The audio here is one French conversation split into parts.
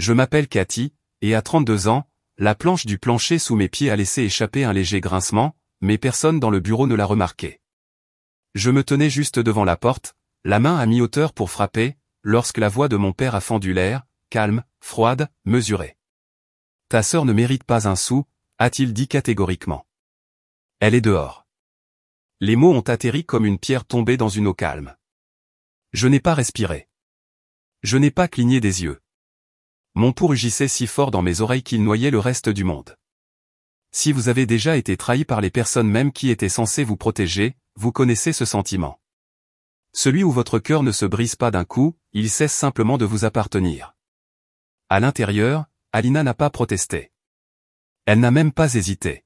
Je m'appelle Cathy, et à 32 ans, la planche du plancher sous mes pieds a laissé échapper un léger grincement, mais personne dans le bureau ne l'a remarqué. Je me tenais juste devant la porte, la main à mi-hauteur pour frapper, lorsque la voix de mon père a fendu l'air, calme, froide, mesurée. « Ta sœur ne mérite pas un sou », a-t-il dit catégoriquement. « Elle est dehors. » Les mots ont atterri comme une pierre tombée dans une eau calme. Je n'ai pas respiré. Je n'ai pas cligné des yeux. Mon pouls rugissait si fort dans mes oreilles qu'il noyait le reste du monde. Si vous avez déjà été trahi par les personnes même qui étaient censées vous protéger, vous connaissez ce sentiment. Celui où votre cœur ne se brise pas d'un coup, il cesse simplement de vous appartenir. À l'intérieur, Alina n'a pas protesté. Elle n'a même pas hésité.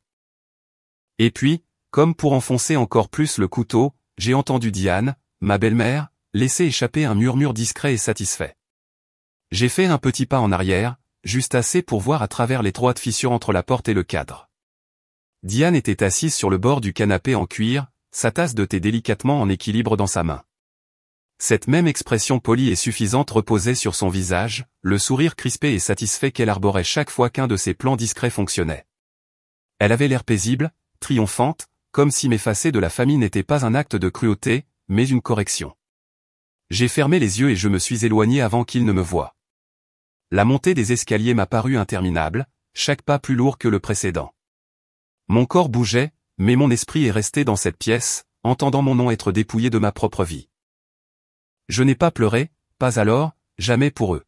Et puis, comme pour enfoncer encore plus le couteau, j'ai entendu Diane, ma belle-mère, laisser échapper un murmure discret et satisfait. J'ai fait un petit pas en arrière, juste assez pour voir à travers l'étroite fissure entre la porte et le cadre. Diane était assise sur le bord du canapé en cuir, sa tasse de thé délicatement en équilibre dans sa main. Cette même expression polie et suffisante reposait sur son visage, le sourire crispé et satisfait qu'elle arborait chaque fois qu'un de ses plans discrets fonctionnait. Elle avait l'air paisible, triomphante, comme si m'effacer de la famille n'était pas un acte de cruauté, mais une correction. J'ai fermé les yeux et je me suis éloigné avant qu'il ne me voie. La montée des escaliers m'a paru interminable, chaque pas plus lourd que le précédent. Mon corps bougeait, mais mon esprit est resté dans cette pièce, entendant mon nom être dépouillé de ma propre vie. Je n'ai pas pleuré, pas alors, jamais pour eux.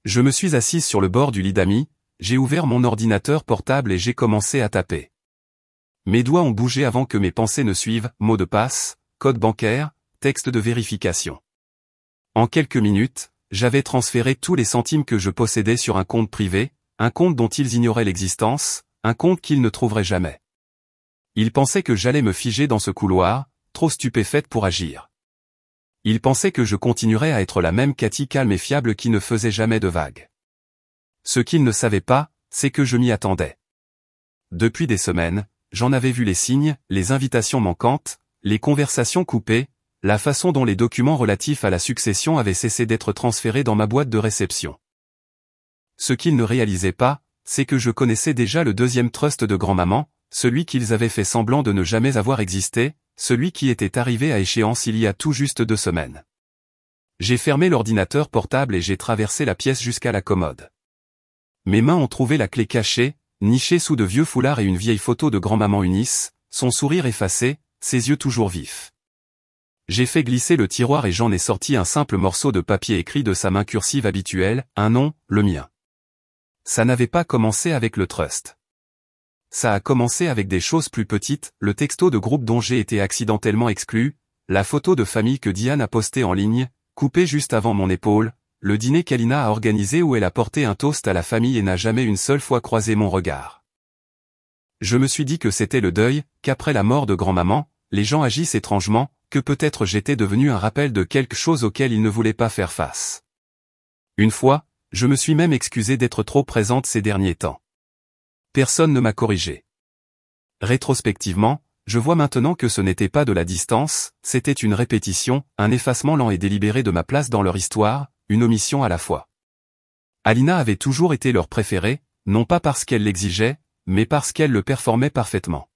Je me suis assise sur le bord du lit d'amis, j'ai ouvert mon ordinateur portable et j'ai commencé à taper. Mes doigts ont bougé avant que mes pensées ne suivent, mot de passe, code bancaire, texte de vérification. En quelques minutes, j'avais transféré tous les centimes que je possédais sur un compte privé, un compte dont ils ignoraient l'existence, un compte qu'ils ne trouveraient jamais. Ils pensaient que j'allais me figer dans ce couloir, trop stupéfaite pour agir. Ils pensaient que je continuerais à être la même Cathy calme et fiable qui ne faisait jamais de vagues. Ce qu'ils ne savaient pas, c'est que je m'y attendais. Depuis des semaines, j'en avais vu les signes, les invitations manquantes, les conversations coupées, la façon dont les documents relatifs à la succession avaient cessé d'être transférés dans ma boîte de réception. Ce qu'ils ne réalisaient pas, c'est que je connaissais déjà le deuxième trust de grand-maman, celui qu'ils avaient fait semblant de ne jamais avoir existé, celui qui était arrivé à échéance il y a tout juste 2 semaines. J'ai fermé l'ordinateur portable et j'ai traversé la pièce jusqu'à la commode. Mes mains ont trouvé la clé cachée, nichée sous de vieux foulards et une vieille photo de grand-maman Eunice, son sourire effacé, ses yeux toujours vifs. J'ai fait glisser le tiroir et j'en ai sorti un simple morceau de papier écrit de sa main cursive habituelle, un nom, le mien. Ça n'avait pas commencé avec le trust. Ça a commencé avec des choses plus petites, le texto de groupe dont j'ai été accidentellement exclu, la photo de famille que Diane a postée en ligne, coupée juste avant mon épaule, le dîner qu'Alina a organisé où elle a porté un toast à la famille et n'a jamais une seule fois croisé mon regard. Je me suis dit que c'était le deuil, qu'après la mort de grand-maman, les gens agissent étrangement, que peut-être j'étais devenu un rappel de quelque chose auquel ils ne voulaient pas faire face. Une fois, je me suis même excusé d'être trop présente ces derniers temps. Personne ne m'a corrigé. Rétrospectivement, je vois maintenant que ce n'était pas de la distance, c'était une répétition, un effacement lent et délibéré de ma place dans leur histoire, une omission à la fois. Alina avait toujours été leur préférée, non pas parce qu'elle l'exigeait, mais parce qu'elle le performait parfaitement.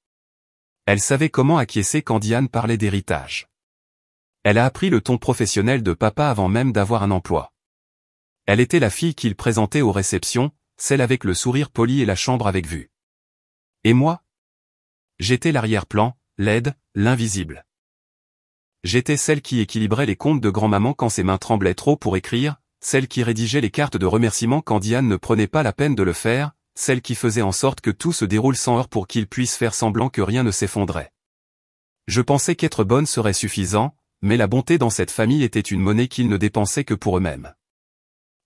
Elle savait comment acquiescer quand Diane parlait d'héritage. Elle a appris le ton professionnel de papa avant même d'avoir un emploi. Elle était la fille qu'il présentait aux réceptions, celle avec le sourire poli et la chambre avec vue. Et moi? J'étais l'arrière-plan, laide, l'invisible. J'étais celle qui équilibrait les comptes de grand-maman quand ses mains tremblaient trop pour écrire, celle qui rédigeait les cartes de remerciement quand Diane ne prenait pas la peine de le faire, celle qui faisait en sorte que tout se déroule sans heurts pour qu'il puisse faire semblant que rien ne s'effondrait. Je pensais qu'être bonne serait suffisant, mais la bonté dans cette famille était une monnaie qu'ils ne dépensaient que pour eux-mêmes.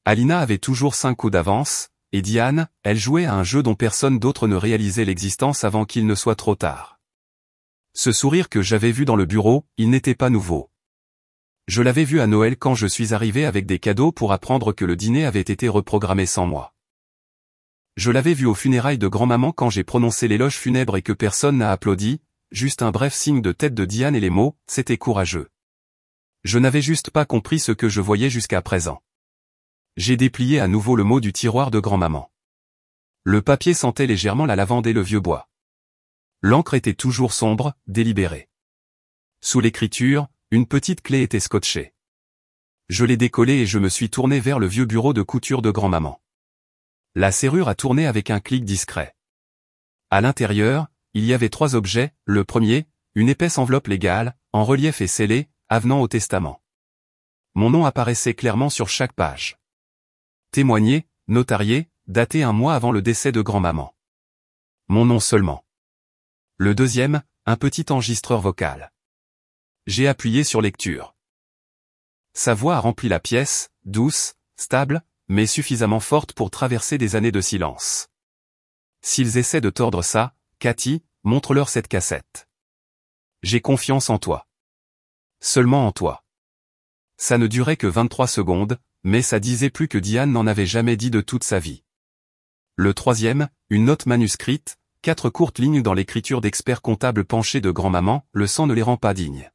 Alina avait toujours 5 coups d'avance, et Diane, elle jouait à un jeu dont personne d'autre ne réalisait l'existence avant qu'il ne soit trop tard. Ce sourire que j'avais vu dans le bureau, il n'était pas nouveau. Je l'avais vu à Noël quand je suis arrivé avec des cadeaux pour apprendre que le dîner avait été reprogrammé sans moi. Je l'avais vu aux funérailles de grand-maman quand j'ai prononcé l'éloge funèbre et que personne n'a applaudi, juste un bref signe de tête de Diane et les mots « c'était courageux ». Je n'avais juste pas compris ce que je voyais jusqu'à présent. J'ai déplié à nouveau le mot du tiroir de grand-maman. Le papier sentait légèrement la lavande et le vieux bois. L'encre était toujours sombre, délibérée. Sous l'écriture, une petite clé était scotchée. Je l'ai décollée et je me suis tourné vers le vieux bureau de couture de grand-maman. La serrure a tourné avec un clic discret. À l'intérieur, il y avait 3 objets. Le premier, une épaisse enveloppe légale, en relief et scellée, avenant au testament. Mon nom apparaissait clairement sur chaque page. Témoigné, notarié, daté 1 mois avant le décès de grand-maman. Mon nom seulement. Le deuxième, un petit enregistreur vocal. J'ai appuyé sur lecture. Sa voix a rempli la pièce, douce, stable, mais suffisamment forte pour traverser des années de silence. S'ils essaient de tordre ça, Cathy, montre-leur cette cassette. J'ai confiance en toi. Seulement en toi. Ça ne durait que 23 secondes, mais ça disait plus que Diane n'en avait jamais dit de toute sa vie. Le troisième, une note manuscrite, 4 courtes lignes dans l'écriture d'expert comptable penché de grand-maman, le sang ne les rend pas dignes.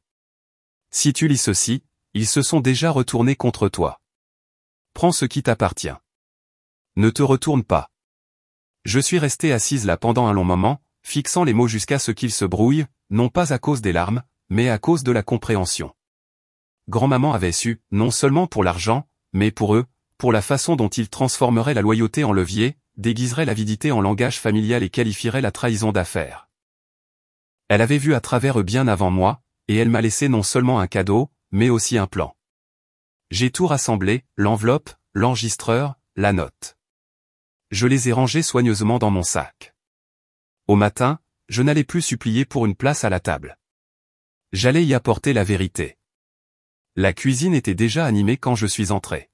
Si tu lis ceci, ils se sont déjà retournés contre toi. Prends ce qui t'appartient. Ne te retourne pas. Je suis resté assise là pendant un long moment, fixant les mots jusqu'à ce qu'ils se brouillent, non pas à cause des larmes, mais à cause de la compréhension. Grand-maman avait su, non seulement pour l'argent, mais pour eux, pour la façon dont ils transformeraient la loyauté en levier, déguiseraient l'avidité en langage familial et qualifieraient la trahison d'affaires. Elle avait vu à travers eux bien avant moi, et elle m'a laissé non seulement un cadeau, mais aussi un plan. J'ai tout rassemblé, l'enveloppe, l'enregistreur, la note. Je les ai rangés soigneusement dans mon sac. Au matin, je n'allais plus supplier pour une place à la table. J'allais y apporter la vérité. La cuisine était déjà animée quand je suis entré.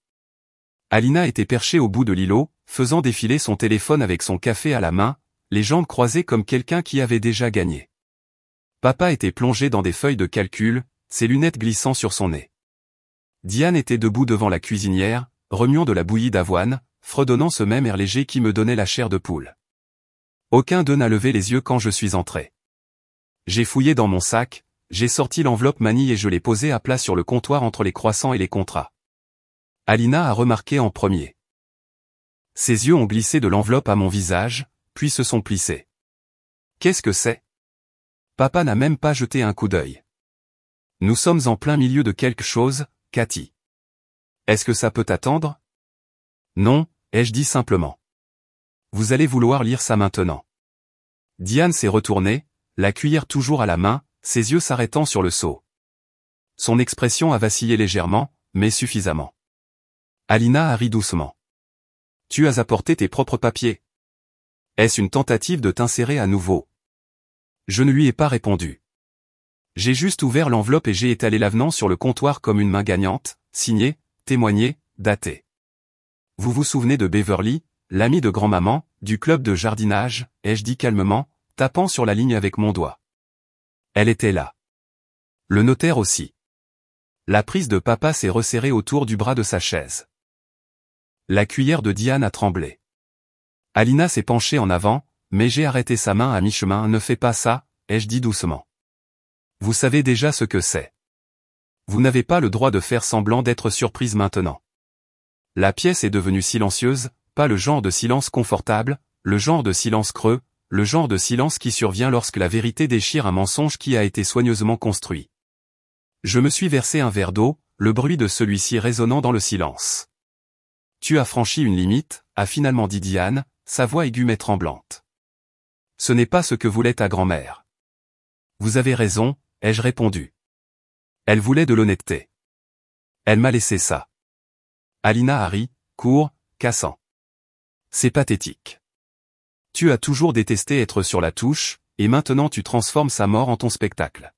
Alina était perchée au bout de l'îlot, faisant défiler son téléphone avec son café à la main, les jambes croisées comme quelqu'un qui avait déjà gagné. Papa était plongé dans des feuilles de calcul, ses lunettes glissant sur son nez. Diane était debout devant la cuisinière, remuant de la bouillie d'avoine, fredonnant ce même air léger qui me donnait la chair de poule. Aucun d'eux n'a levé les yeux quand je suis entré. J'ai fouillé dans mon sac, j'ai sorti l'enveloppe manille et je l'ai posée à plat sur le comptoir entre les croissants et les contrats. Alina a remarqué en premier. Ses yeux ont glissé de l'enveloppe à mon visage, puis se sont plissés. Qu'est-ce que c'est ? Papa n'a même pas jeté un coup d'œil. Nous sommes en plein milieu de quelque chose, Cathy. Est-ce que ça peut attendre ? Non, ai-je dit simplement. Vous allez vouloir lire ça maintenant. Diane s'est retournée, la cuillère toujours à la main, ses yeux s'arrêtant sur le seau. Son expression a vacillé légèrement, mais suffisamment. Alina a ri doucement. Tu as apporté tes propres papiers. Est-ce une tentative de t'insérer à nouveau ? Je ne lui ai pas répondu. J'ai juste ouvert l'enveloppe et j'ai étalé l'avenant sur le comptoir comme une main gagnante, signé, témoigné, daté. Vous vous souvenez de Beverly, l'amie de grand-maman, du club de jardinage, ai-je dit calmement, tapant sur la ligne avec mon doigt. Elle était là. Le notaire aussi. La prise de papa s'est resserrée autour du bras de sa chaise. La cuillère de Diane a tremblé. Alina s'est penchée en avant, mais j'ai arrêté sa main à mi-chemin. Ne fais pas ça, ai-je dit doucement. Vous savez déjà ce que c'est. Vous n'avez pas le droit de faire semblant d'être surprise maintenant. La pièce est devenue silencieuse, pas le genre de silence confortable, le genre de silence creux, le genre de silence qui survient lorsque la vérité déchire un mensonge qui a été soigneusement construit. Je me suis versé un verre d'eau, le bruit de celui-ci résonnant dans le silence. Tu as franchi une limite, a finalement dit Diane, sa voix aiguë mais tremblante. Ce n'est pas ce que voulait ta grand-mère. Vous avez raison, ai-je répondu. Elle voulait de l'honnêteté. Elle m'a laissé ça. Alina a ri, court, cassant. C'est pathétique. Tu as toujours détesté être sur la touche, et maintenant tu transformes sa mort en ton spectacle.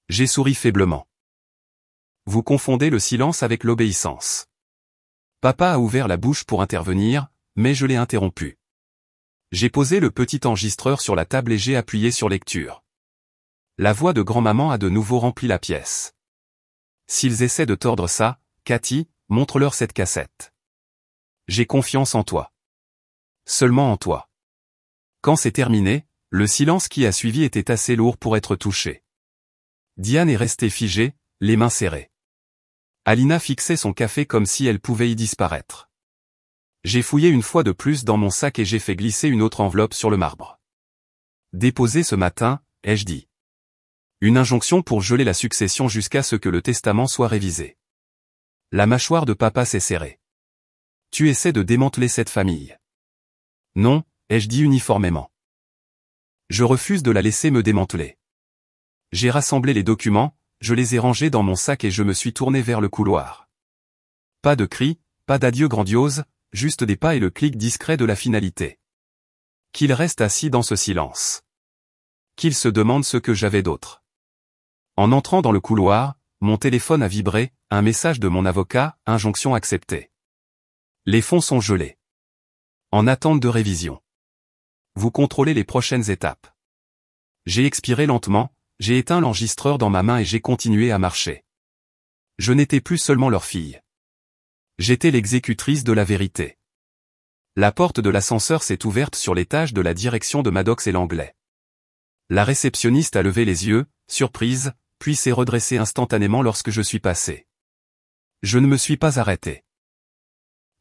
J'ai souri faiblement. Vous confondez le silence avec l'obéissance. Papa a ouvert la bouche pour intervenir, mais je l'ai interrompu. J'ai posé le petit enregistreur sur la table et j'ai appuyé sur lecture. La voix de grand-maman a de nouveau rempli la pièce. S'ils essaient de tordre ça, Cathy, montre-leur cette cassette. J'ai confiance en toi. Seulement en toi. Quand c'est terminé, le silence qui a suivi était assez lourd pour être touché. Diane est restée figée, les mains serrées. Alina fixait son café comme si elle pouvait y disparaître. J'ai fouillé une fois de plus dans mon sac et j'ai fait glisser une autre enveloppe sur le marbre. Déposée ce matin, ai-je dit. Une injonction pour geler la succession jusqu'à ce que le testament soit révisé. La mâchoire de papa s'est serrée. Tu essaies de démanteler cette famille. Non, ai-je dit uniformément. Je refuse de la laisser me démanteler. J'ai rassemblé les documents, je les ai rangés dans mon sac et je me suis tourné vers le couloir. Pas de cris, pas d'adieu grandiose, juste des pas et le clic discret de la finalité. Qu'il reste assis dans ce silence. Qu'il se demande ce que j'avais d'autre. En entrant dans le couloir, mon téléphone a vibré, un message de mon avocat, injonction acceptée. Les fonds sont gelés. En attente de révision. Vous contrôlez les prochaines étapes. J'ai expiré lentement, j'ai éteint l'enregistreur dans ma main et j'ai continué à marcher. Je n'étais plus seulement leur fille. J'étais l'exécutrice de la vérité. La porte de l'ascenseur s'est ouverte sur l'étage de la direction de Maddox et l'anglais. La réceptionniste a levé les yeux, surprise, puis s'est redressée instantanément lorsque je suis passé. Je ne me suis pas arrêté.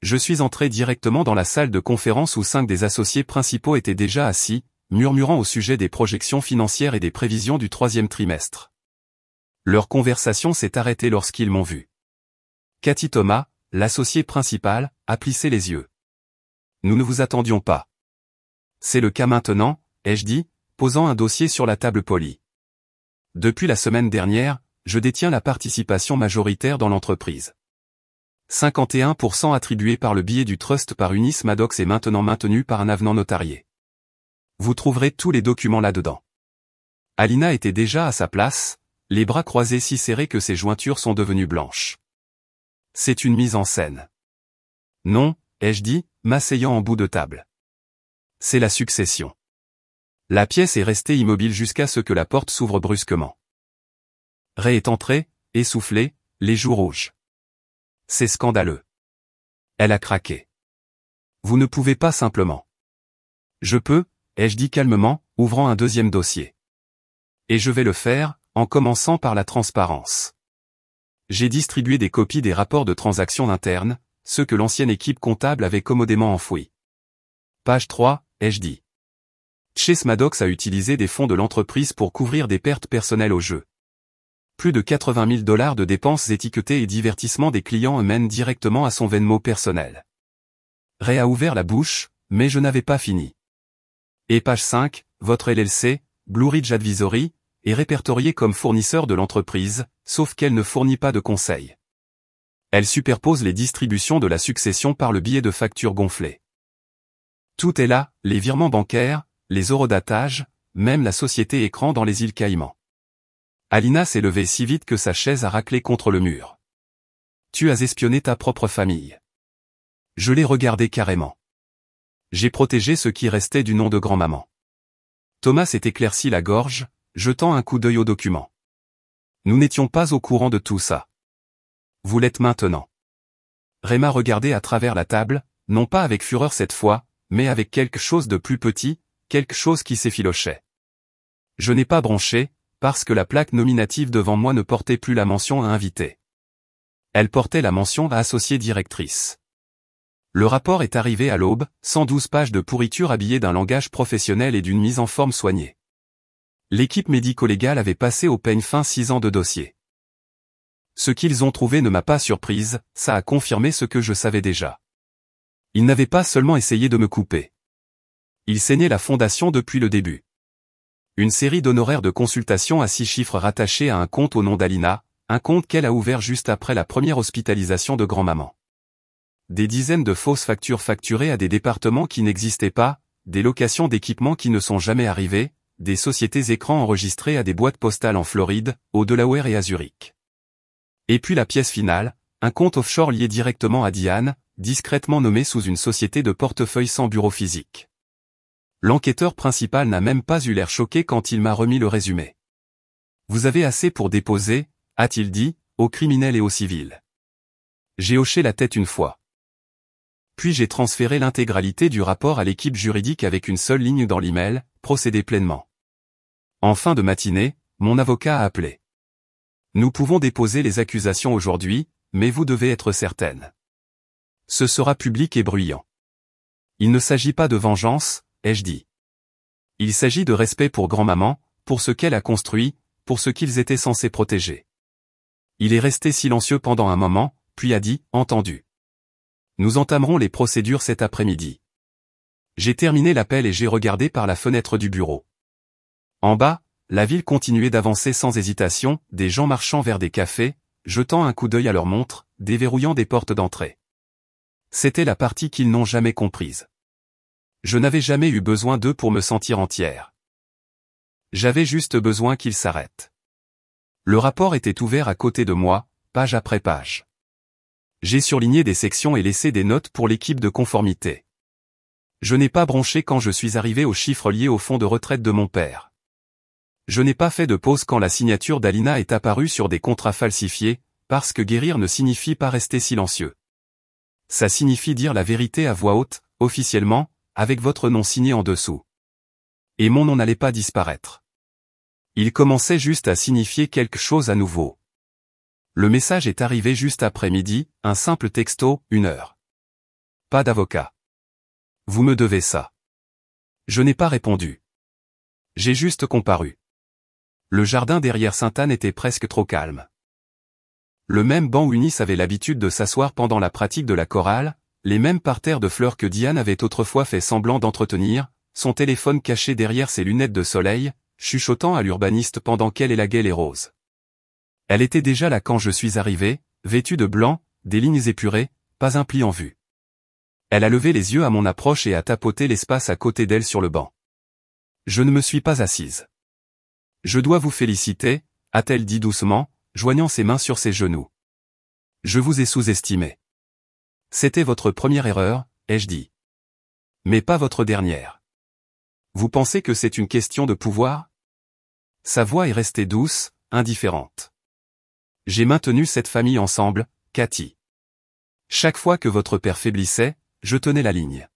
Je suis entré directement dans la salle de conférence où 5 des associés principaux étaient déjà assis, murmurant au sujet des projections financières et des prévisions du 3e trimestre. Leur conversation s'est arrêtée lorsqu'ils m'ont vu. Cathy Thomas, l'associé principal, a plissé les yeux. Nous ne vous attendions pas. C'est le cas maintenant, ai-je dit, posant un dossier sur la table polie. Depuis la semaine dernière, je détiens la participation majoritaire dans l'entreprise. 51% attribué par le biais du trust par Eunice Maddox est maintenant maintenu par un avenant notarié. Vous trouverez tous les documents là-dedans. Alina était déjà à sa place, les bras croisés si serrés que ses jointures sont devenues blanches. C'est une mise en scène. Non, ai-je dit, m'asseyant en bout de table. C'est la succession. La pièce est restée immobile jusqu'à ce que la porte s'ouvre brusquement. Ray est entrée, essoufflée, les joues rouges. C'est scandaleux. Elle a craqué. Vous ne pouvez pas simplement. Je peux, ai-je dit calmement, ouvrant un deuxième dossier. Et je vais le faire, en commençant par la transparence. J'ai distribué des copies des rapports de transactions internes, ceux que l'ancienne équipe comptable avait commodément enfouis. Page 3, ai-je dit. Chase Maddox a utilisé des fonds de l'entreprise pour couvrir des pertes personnelles au jeu. Plus de 80 000 $ de dépenses étiquetées et divertissements des clients mènent directement à son Venmo personnel. Ray a ouvert la bouche, mais je n'avais pas fini. Et page 5, votre LLC, Blue Ridge Advisory, est répertoriée comme fournisseur de l'entreprise, sauf qu'elle ne fournit pas de conseils. Elle superpose les distributions de la succession par le biais de factures gonflées. Tout est là, les virements bancaires, les eurodatages, même la société écran dans les îles Caïmans. Alina s'est levée si vite que sa chaise a raclé contre le mur. Tu as espionné ta propre famille. Je l'ai regardé carrément. J'ai protégé ce qui restait du nom de grand-maman. Thomas s'est éclairci la gorge, jetant un coup d'œil aux documents. Nous n'étions pas au courant de tout ça. Vous l'êtes maintenant. Ray m'a regardé à travers la table, non pas avec fureur cette fois, mais avec quelque chose de plus petit, quelque chose qui s'effilochait. Je n'ai pas bronché, parce que la plaque nominative devant moi ne portait plus la mention à invité. Elle portait la mention à associée directrice. Le rapport est arrivé à l'aube, 112 pages de pourriture habillées d'un langage professionnel et d'une mise en forme soignée. L'équipe médico-légale avait passé au peigne fin 6 ans de dossier. Ce qu'ils ont trouvé ne m'a pas surprise, ça a confirmé ce que je savais déjà. Ils n'avaient pas seulement essayé de me couper. Ils saignaient la fondation depuis le début. Une série d'honoraires de consultation à 6 chiffres rattachés à un compte au nom d'Alina, un compte qu'elle a ouvert juste après la première hospitalisation de grand-maman. Des dizaines de fausses factures facturées à des départements qui n'existaient pas, des locations d'équipements qui ne sont jamais arrivées, des sociétés écrans enregistrées à des boîtes postales en Floride, au Delaware et à Zurich. Et puis la pièce finale, un compte offshore lié directement à Diane, discrètement nommé sous une société de portefeuille sans bureau physique. L'enquêteur principal n'a même pas eu l'air choqué quand il m'a remis le résumé. Vous avez assez pour déposer, a-t-il dit, aux criminels et aux civils. J'ai hoché la tête une fois. Puis j'ai transféré l'intégralité du rapport à l'équipe juridique avec une seule ligne dans l'email, procédez pleinement. En fin de matinée, mon avocat a appelé. Nous pouvons déposer les accusations aujourd'hui, mais vous devez être certaine. Ce sera public et bruyant. Il ne s'agit pas de vengeance, ai-je dit. Il s'agit de respect pour grand-maman, pour ce qu'elle a construit, pour ce qu'ils étaient censés protéger. Il est resté silencieux pendant un moment, puis a dit, entendu. Nous entamerons les procédures cet après-midi. J'ai terminé l'appel et j'ai regardé par la fenêtre du bureau. En bas, la ville continuait d'avancer sans hésitation, des gens marchant vers des cafés, jetant un coup d'œil à leur montre, déverrouillant des portes d'entrée. C'était la partie qu'ils n'ont jamais comprise. Je n'avais jamais eu besoin d'eux pour me sentir entière. J'avais juste besoin qu'ils s'arrêtent. Le rapport était ouvert à côté de moi, page après page. J'ai surligné des sections et laissé des notes pour l'équipe de conformité. Je n'ai pas bronché quand je suis arrivé aux chiffres liés au fonds de retraite de mon père. Je n'ai pas fait de pause quand la signature d'Alina est apparue sur des contrats falsifiés, parce que guérir ne signifie pas rester silencieux. Ça signifie dire la vérité à voix haute, officiellement, avec votre nom signé en dessous. Et mon nom n'allait pas disparaître. Il commençait juste à signifier quelque chose à nouveau. Le message est arrivé juste après midi, un simple texto, 1 heure. Pas d'avocat. Vous me devez ça. Je n'ai pas répondu. J'ai juste comparu. Le jardin derrière Sainte-Anne était presque trop calme. Le même banc où Eunice avait l'habitude de s'asseoir pendant la pratique de la chorale, les mêmes parterres de fleurs que Diane avait autrefois fait semblant d'entretenir, son téléphone caché derrière ses lunettes de soleil, chuchotant à l'urbaniste pendant qu'elle élaguait les roses. Elle était déjà là quand je suis arrivé, vêtue de blanc, des lignes épurées, pas un pli en vue. Elle a levé les yeux à mon approche et a tapoté l'espace à côté d'elle sur le banc. Je ne me suis pas assise. Je dois vous féliciter, a-t-elle dit doucement, joignant ses mains sur ses genoux. Je vous ai sous-estimé. C'était votre première erreur, ai-je dit. Mais pas votre dernière. Vous pensez que c'est une question de pouvoir? Sa voix est restée douce, indifférente. J'ai maintenu cette famille ensemble, Cathy. Chaque fois que votre père faiblissait, je tenais la ligne.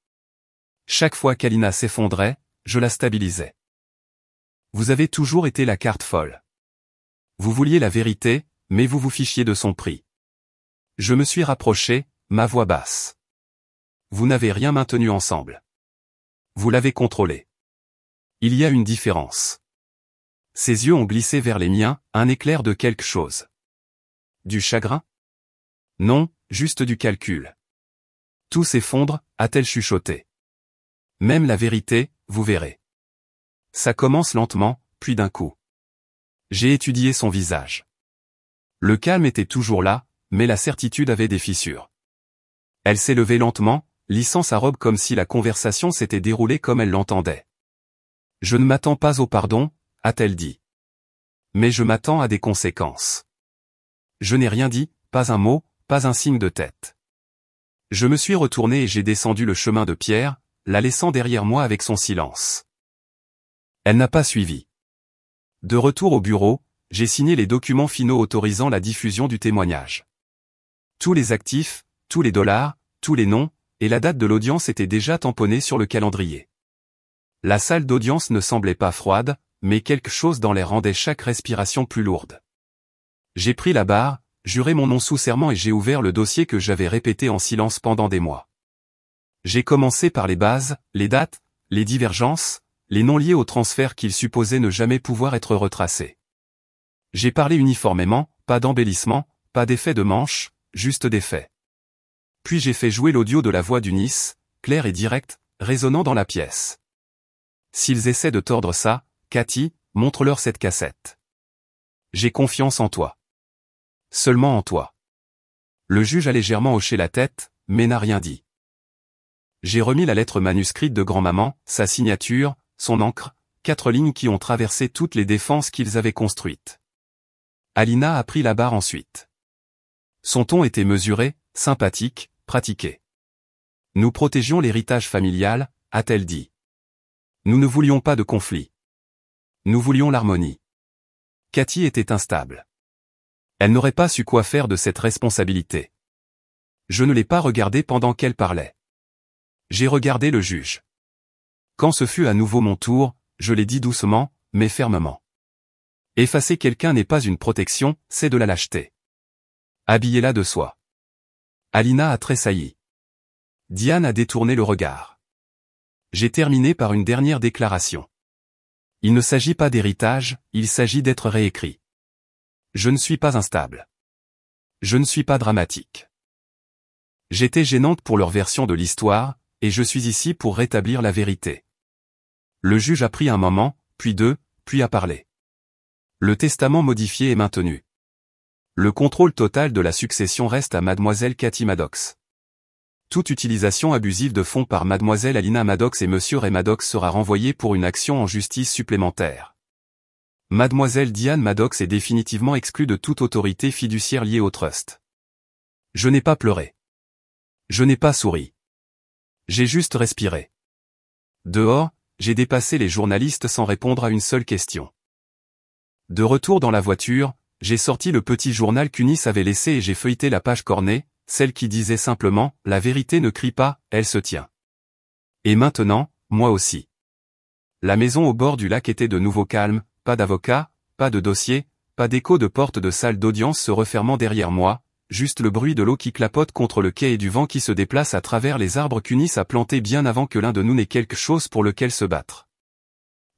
Chaque fois qu'Alina s'effondrait, je la stabilisais. Vous avez toujours été la carte folle. Vous vouliez la vérité, mais vous vous fichiez de son prix. Je me suis rapproché, ma voix basse. Vous n'avez rien maintenu ensemble. Vous l'avez contrôlé. Il y a une différence. Ses yeux ont glissé vers les miens, un éclair de quelque chose. Du chagrin? Non, juste du calcul. Tout s'effondre, a-t-elle chuchoté. Même la vérité, vous verrez. Ça commence lentement, puis d'un coup. J'ai étudié son visage. Le calme était toujours là, mais la certitude avait des fissures. Elle s'est levée lentement, lissant sa robe comme si la conversation s'était déroulée comme elle l'entendait. Je ne m'attends pas au pardon, a-t-elle dit. Mais je m'attends à des conséquences. Je n'ai rien dit, pas un mot, pas un signe de tête. Je me suis retourné et j'ai descendu le chemin de pierre, la laissant derrière moi avec son silence. Elle n'a pas suivi. De retour au bureau, j'ai signé les documents finaux autorisant la diffusion du témoignage. Tous les actifs, tous les dollars, tous les noms, et la date de l'audience étaient déjà tamponnés sur le calendrier. La salle d'audience ne semblait pas froide, mais quelque chose dans l'air rendait chaque respiration plus lourde. J'ai pris la barre, juré mon nom sous serment et j'ai ouvert le dossier que j'avais répété en silence pendant des mois. J'ai commencé par les bases, les dates, les divergences, les noms liés au transfert qu'ils supposaient ne jamais pouvoir être retracés. J'ai parlé uniformément, pas d'embellissement, pas d'effet de manche, juste des faits. Puis j'ai fait jouer l'audio de la voix d'Eunice, claire et directe, résonnant dans la pièce. S'ils essaient de tordre ça, Cathy, montre-leur cette cassette. J'ai confiance en toi. Seulement en toi. Le juge a légèrement hoché la tête, mais n'a rien dit. J'ai remis la lettre manuscrite de grand-maman, sa signature, son encre, 4 lignes qui ont traversé toutes les défenses qu'ils avaient construites. Alina a pris la barre ensuite. Son ton était mesuré, sympathique, pratiqué. Nous protégions l'héritage familial, a-t-elle dit. Nous ne voulions pas de conflit. Nous voulions l'harmonie. Cathy était instable. Elle n'aurait pas su quoi faire de cette responsabilité. Je ne l'ai pas regardée pendant qu'elle parlait. J'ai regardé le juge. Quand ce fut à nouveau mon tour, je l'ai dit doucement, mais fermement. Effacer quelqu'un n'est pas une protection, c'est de la lâcheté. Habillez-la de soie. Alina a tressailli. Diane a détourné le regard. J'ai terminé par une dernière déclaration. Il ne s'agit pas d'héritage, il s'agit d'être réécrit. Je ne suis pas instable. Je ne suis pas dramatique. J'étais gênante pour leur version de l'histoire, et je suis ici pour rétablir la vérité. Le juge a pris un moment, puis deux, puis a parlé. Le testament modifié est maintenu. Le contrôle total de la succession reste à mademoiselle Cathy Maddox. Toute utilisation abusive de fonds par mademoiselle Alina Maddox et monsieur Ray Maddox sera renvoyée pour une action en justice supplémentaire. Mademoiselle Diane Maddox est définitivement exclue de toute autorité fiduciaire liée au trust. Je n'ai pas pleuré. Je n'ai pas souri. J'ai juste respiré. Dehors, j'ai dépassé les journalistes sans répondre à une seule question. De retour dans la voiture, j'ai sorti le petit journal qu'Unis avait laissé et j'ai feuilleté la page cornée, celle qui disait simplement « La vérité ne crie pas, elle se tient ». Et maintenant, moi aussi. La maison au bord du lac était de nouveau calme, pas d'avocat, pas de dossier, pas d'écho de porte de salle d'audience se refermant derrière moi, juste le bruit de l'eau qui clapote contre le quai et du vent qui se déplace à travers les arbres qu'Unis a plantés bien avant que l'un de nous n'ait quelque chose pour lequel se battre.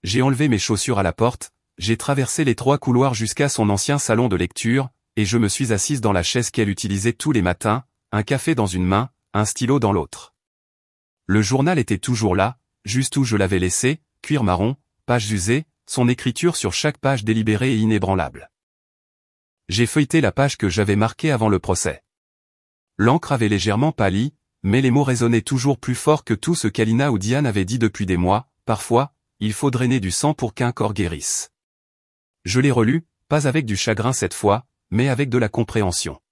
J'ai enlevé mes chaussures à la porte, j'ai traversé les 3 couloirs jusqu'à son ancien salon de lecture, et je me suis assise dans la chaise qu'elle utilisait tous les matins, un café dans une main, un stylo dans l'autre. Le journal était toujours là, juste où je l'avais laissé, cuir marron, pages usées, son écriture sur chaque page délibérée et inébranlable. J'ai feuilleté la page que j'avais marquée avant le procès. L'encre avait légèrement pâli, mais les mots résonnaient toujours plus fort que tout ce qu'Alina ou Diane avaient dit depuis des mois. Parfois, il faut drainer du sang pour qu'un corps guérisse. Je l'ai relu, pas avec du chagrin cette fois, mais avec de la compréhension.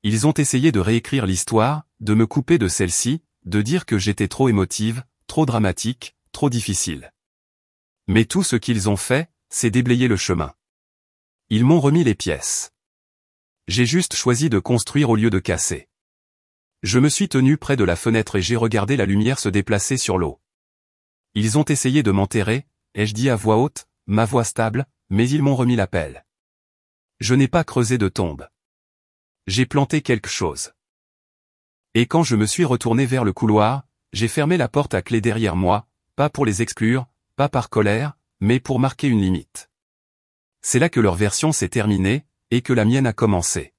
Ils ont essayé de réécrire l'histoire, de me couper de celle-ci, de dire que j'étais trop émotive, trop dramatique, trop difficile. Mais tout ce qu'ils ont fait, c'est déblayer le chemin. Ils m'ont remis les pièces. J'ai juste choisi de construire au lieu de casser. Je me suis tenu près de la fenêtre et j'ai regardé la lumière se déplacer sur l'eau. Ils ont essayé de m'enterrer, ai-je dit à voix haute, ma voix stable, mais ils m'ont remis la pelle. Je n'ai pas creusé de tombe. J'ai planté quelque chose. Et quand je me suis retourné vers le couloir, j'ai fermé la porte à clé derrière moi, pas pour les exclure, pas par colère, mais pour marquer une limite. C'est là que leur version s'est terminée, et que la mienne a commencé.